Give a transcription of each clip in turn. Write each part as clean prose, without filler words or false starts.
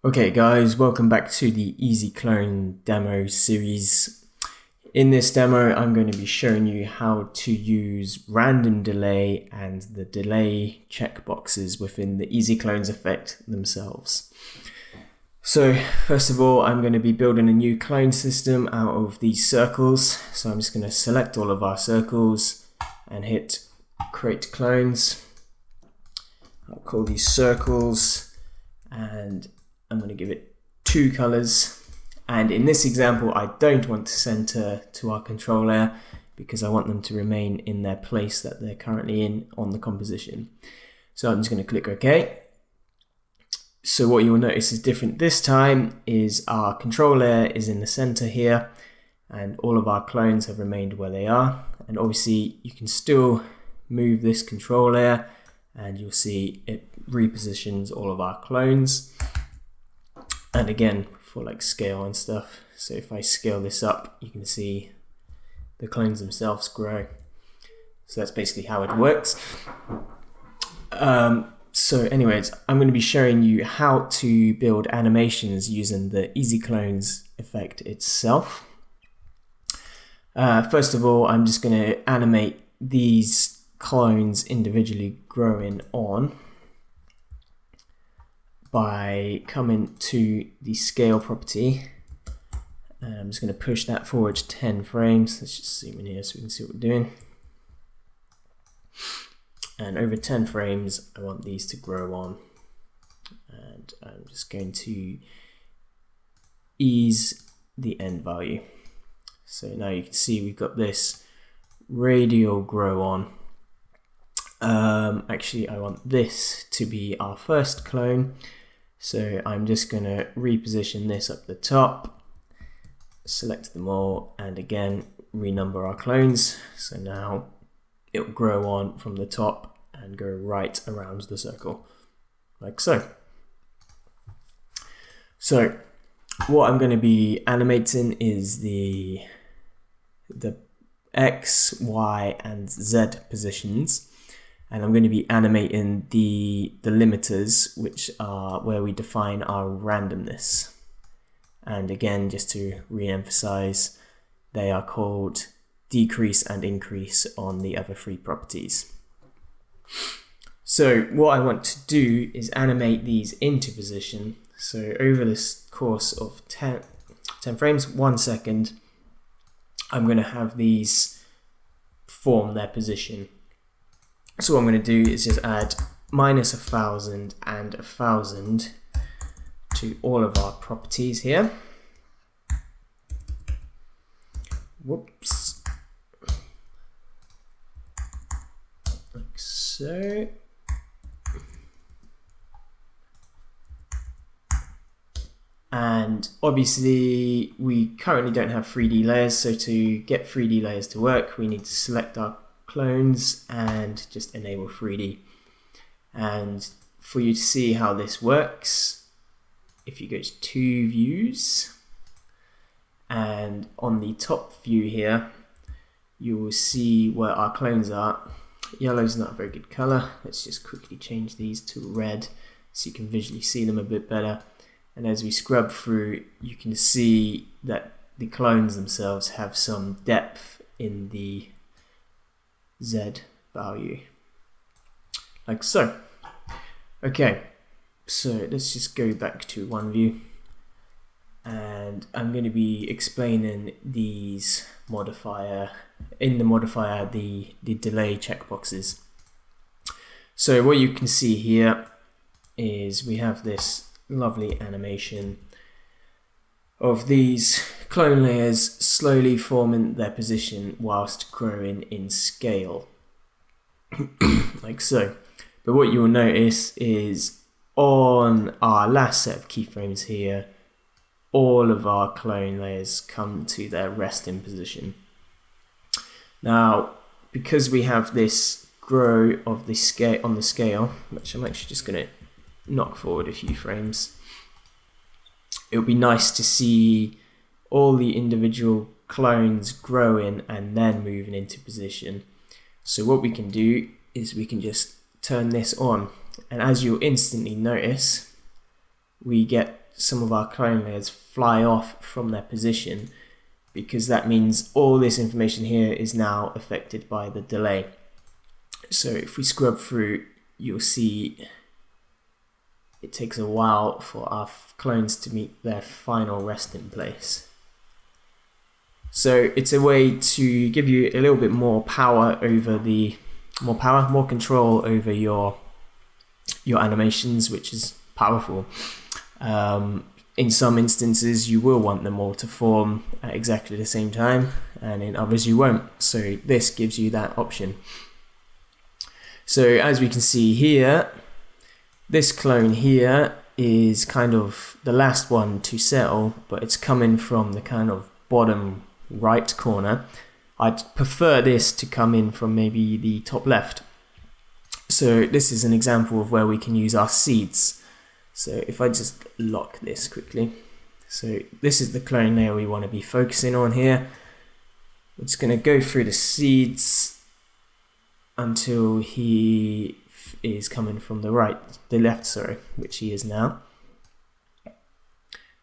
Okay guys, welcome back to the Easy Clone demo series. In this demo, I'm going to be showing you how to use random delay and the delay checkboxes within the Easy Clones effect themselves. So first of all, I'm going to be building a new clone system out of these circles. So I'm just going to select all of our circles and hit create clones. I'll call these circles and I'm going to give it 2 colors, and in this example I don't want to center to our control layer because I want them to remain in their place that they're currently in on the composition. So I'm just going to click OK. So what you'll notice is different this time is our control layer is in the center here and all of our clones have remained where they are, and obviously you can still move this control layer and you'll see it repositions all of our clones. And again, for like scale and stuff. So if I scale this up, you can see the clones themselves grow. So that's basically how it works. So anyways, I'm going to be showing you how to build animations using the Easy Clones effect itself. First of all, I'm just going to animate these clones individually growing on by coming to the scale property. And I'm just going to push that forward 10 frames. Let's just zoom in here so we can see what we're doing. And over 10 frames, I want these to grow on. And I'm just going to ease the end value. So now you can see we've got this radial grow on. Actually, I want this to be our first clone. So I'm just going to reposition this up the top, select them all, and again, renumber our clones. So now it'll grow on from the top and go right around the circle, like so. So what I'm going to be animating is the X, Y, and Z positions. And I'm going to be animating the limiters, which are where we define our randomness. And again, just to re-emphasize, they are called decrease and increase on the other 3 properties. So what I want to do is animate these into position. So over this course of 10 frames, 1 second, I'm going to have these form their position. So what I'm going to do is just add -1000 and 1000 to all of our properties here. Whoops. Like so. And obviously we currently don't have 3D layers, so to get 3D layers to work, we need to select our clones and just enable 3D. And for you to see how this works, if you go to views, and on the top view here you will see where our clones are. Yellow's not a very good color. Let's just quickly change these to red so you can visually see them a bit better. And as we scrub through, you can see that the clones themselves have some depth in the Z value, like so. Okay, so let's just go back to one view, and I'm going to be explaining these modifier in the modifier, the delay checkboxes. So what you can see here is we have this lovely animation of these clone layers slowly forming their position whilst growing in scale, like so. But what you'll notice is on our last set of keyframes here, all of our clone layers come to their resting position. Now, because we have this grow of the scale on the scale, which I'm actually just going to knock forward a few frames, it would be nice to see all the individual clones growing and then moving into position. So what we can do is we can just turn this on, and as you'll instantly notice, we get some of our clone layers fly off from their position, because that means all this information here is now affected by the delay. So if we scrub through, you'll see it takes a while for our clones to meet their final resting place. So it's a way to give you a little bit more power over more control over your animations, which is powerful. In some instances you will want them all to form at exactly the same time, and in others you won't. So this gives you that option. So as we can see here, this clone here is kind of the last one to settle, but it's coming from the kind of bottom right corner. I'd prefer this to come in from maybe the top left. So this is an example of where we can use our seeds. So if I just lock this quickly, so this is the clone layer we want to be focusing on here. We're just going to go through the seeds until he is coming from the left, sorry, which he is now.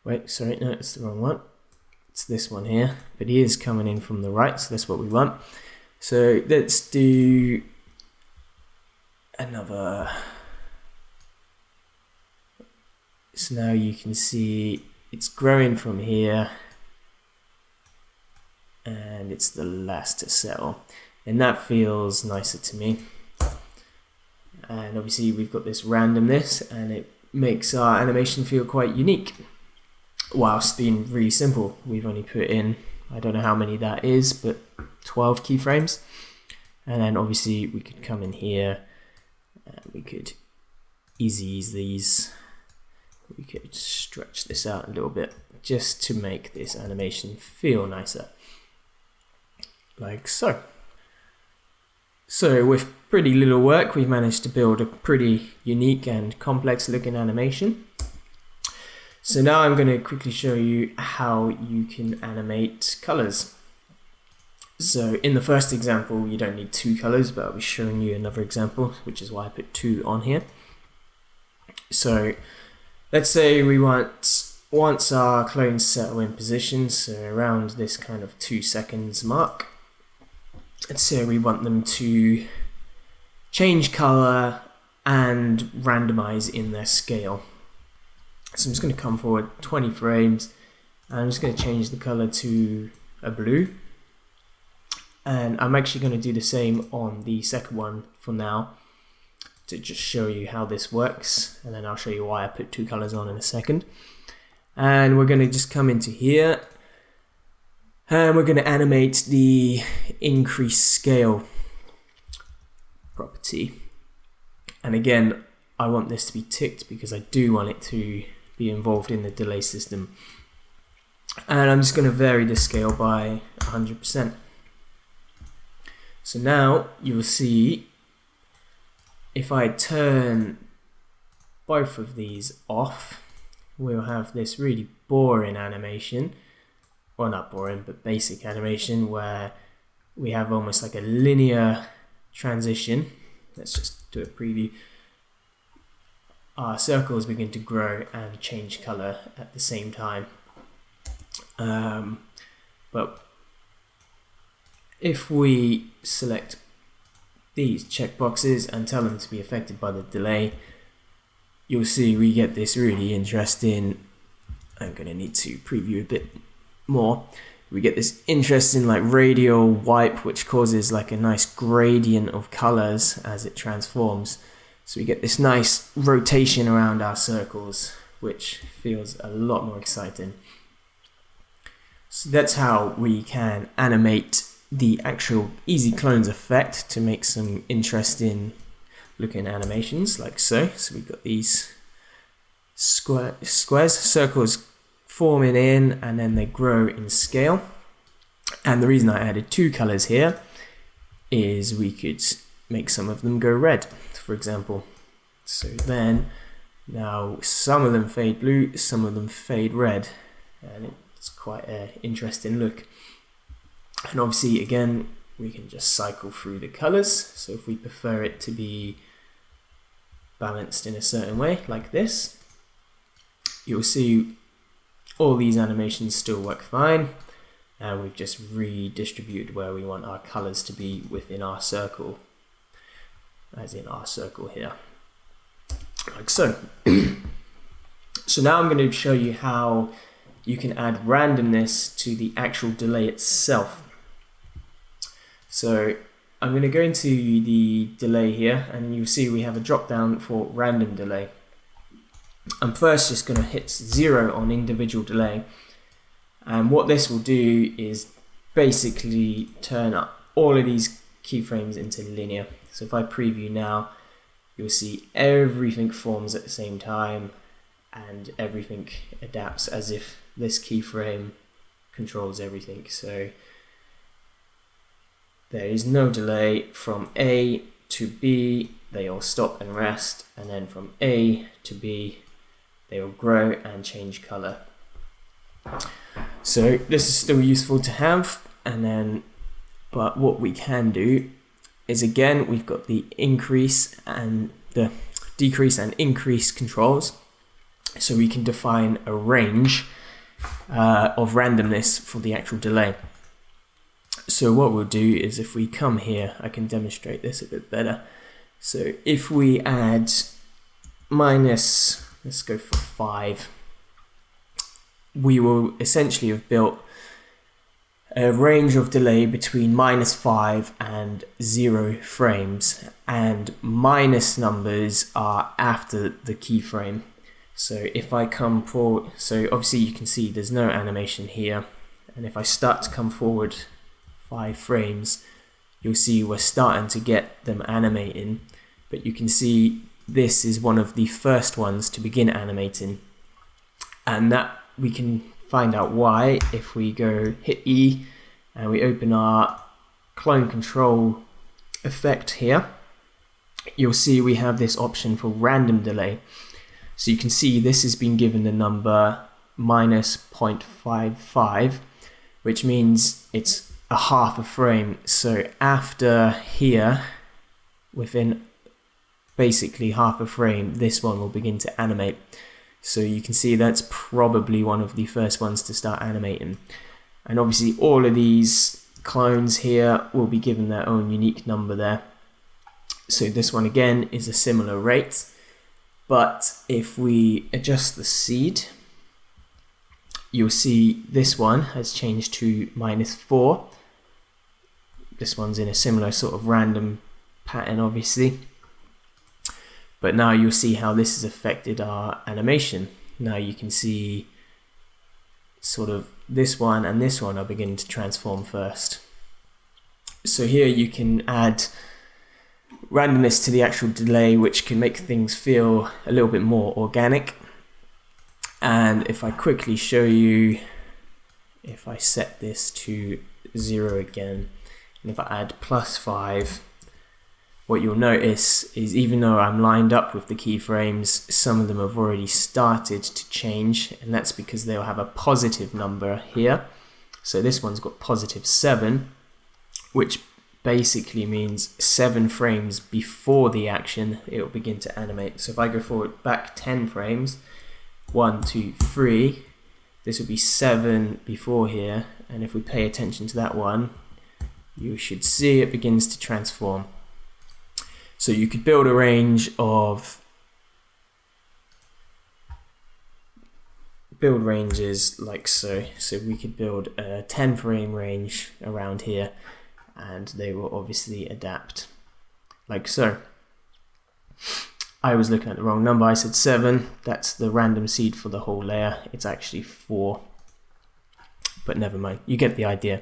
Wait, sorry, no, it's the wrong one. It's this one here, but he is coming in from the right, so that's what we want. So let's do another. So now you can see it's growing from here, and it's the last to settle, and that feels nicer to me. And obviously we've got this randomness, and it makes our animation feel quite unique whilst being really simple. We've only put in, I don't know how many that is, but 12 keyframes. And then obviously we could come in here and we could ease these. We could stretch this out a little bit just to make this animation feel nicer, like so. So with pretty little work, we've managed to build a pretty unique and complex looking animation. So now I'm going to quickly show you how you can animate colors. So in the first example, you don't need 2 colors, but I'll be showing you another example, which is why I put 2 on here. So let's say we want, once our clones settle in position, so around this kind of 2 seconds mark, let's say we want them to change color and randomize in their scale. So I'm just going to come forward 20 frames, and I'm just going to change the color to a blue. And I'm actually going to do the same on the second one for now, to just show you how this works, and then I'll show you why I put 2 colors on in a second. And we're going to just come into here, and we're going to animate the increase scale property. And again, I want this to be ticked because I do want it to be involved in the delay system. And I'm just going to vary the scale by 100%. So now you will see, if I turn both of these off, we'll have this really boring animation. Well, not boring, but basic animation where we have almost like a linear transition. Let's just do a preview. Our circles begin to grow and change color at the same time. But if we select these checkboxes and tell them to be affected by the delay, you'll see we get this really interesting, I'm going to need to preview a bit more, we get this interesting like radial wipe, which causes like a nice gradient of colors as it transforms. So we get this nice rotation around our circles, which feels a lot more exciting. So that's how we can animate the actual easy clones effect to make some interesting looking animations like so. So we've got these squares, circles forming in, and then they grow in scale. And the reason I added 2 colors here is we could make some of them go red, for example. So then now some of them fade blue, some of them fade red, and it's quite an interesting look. And obviously again, we can just cycle through the colors. So if we prefer it to be balanced in a certain way like this, you'll see all these animations still work fine, and we've just redistributed where we want our colors to be within our circle, as in our circle here, like so. So now I'm going to show you how you can add randomness to the actual delay itself. So I'm going to go into the delay here, and you'll see we have a drop down for random delay. I'm first just going to hit 0 on individual delay, and what this will do is basically turn up all of these keyframes into linear. So if I preview now, you'll see everything forms at the same time and everything adapts as if this keyframe controls everything. So there is no delay from A to B, they all stop and rest, and then from A to B they will grow and change color. So this is still useful to have, and then but what we can do is, again, we've got the increase and the decrease and increase controls, so we can define a range of randomness for the actual delay. So what we'll do is, if we come here, I can demonstrate this a bit better. So if we add minus, let's go for 5, we will essentially have built a range of delay between -5 and 0 frames, and minus numbers are after the keyframe. So if I come forward, so obviously you can see there's no animation here, and if I start to come forward 5 frames, you'll see we're starting to get them animating, but you can see this is one of the first ones to begin animating, and that we can find out why if we go hit E and we open our clone control effect here. You'll see we have this option for random delay. So you can see this has been given the number -0.55, which means it's a half a frame. So after here, within basically half a frame, this one will begin to animate. So you can see that's probably one of the first ones to start animating. And obviously all of these clones here will be given their own unique number there. So this one again is a similar rate, but if we adjust the seed, you'll see this one has changed to -4. This one's in a similar sort of random pattern, obviously. But now you'll see how this has affected our animation. Now you can see sort of this one and this one are beginning to transform first. So here you can add randomness to the actual delay, which can make things feel a little bit more organic. And if I quickly show you, if I set this to 0 again, and if I add +5, what you'll notice is, even though I'm lined up with the keyframes, some of them have already started to change, and that's because they'll have a positive number here. So this one's got +7, which basically means 7 frames before the action it will begin to animate. So if I go forward back 10 frames, 1, 2, 3, this will be 7 before here, and if we pay attention to that one, you should see it begins to transform. So you could build a range of build ranges like so. So we could build a 10 frame range around here, and they will obviously adapt like so. I was looking at the wrong number, I said 7, that's the random seed for the whole layer, it's actually 4, but never mind, you get the idea.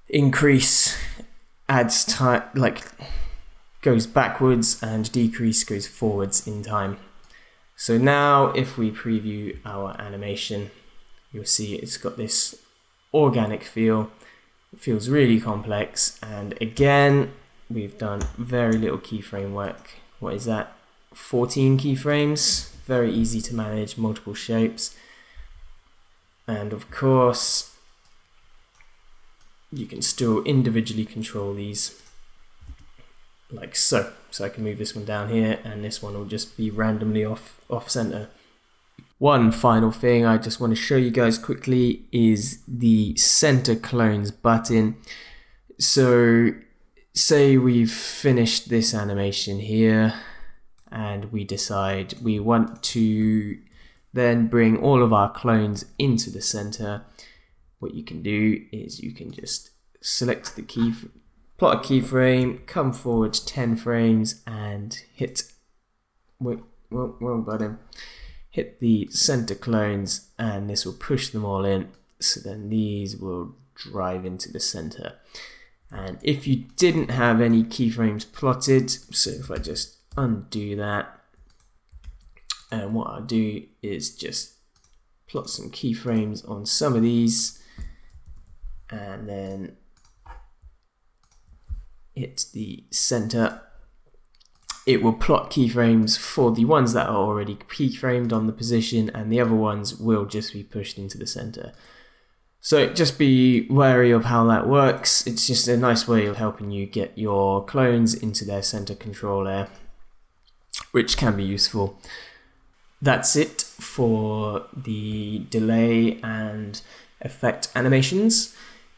Increase adds time, like goes backwards, and decrease goes forwards in time. So now if we preview our animation, you'll see it's got this organic feel. It feels really complex, and again we've done very little keyframe work. What is that? 14 keyframes, very easy to manage, multiple shapes, and of course you can still individually control these like so. So I can move this one down here, and this one will just be randomly off center. One final thing I just want to show you guys quickly is the center clones button. So say we've finished this animation here and we decide we want to then bring all of our clones into the center. What you can do is you can just select the key, plot a keyframe, come forward 10 frames and hit, wrong button, hit the center clones, and this will push them all in. So then these will drive into the center. And if you didn't have any keyframes plotted, so if I just undo that, and what I'll do is just plot some keyframes on some of these, and then hit the center. It will plot keyframes for the ones that are already keyframed on the position, and the other ones will just be pushed into the center. So just be wary of how that works. It's just a nice way of helping you get your clones into their center control layer, which can be useful. That's it for the delay and effect animations.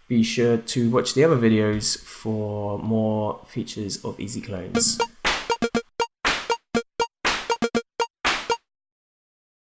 Be sure to watch the other videos for more features of Easy Clones.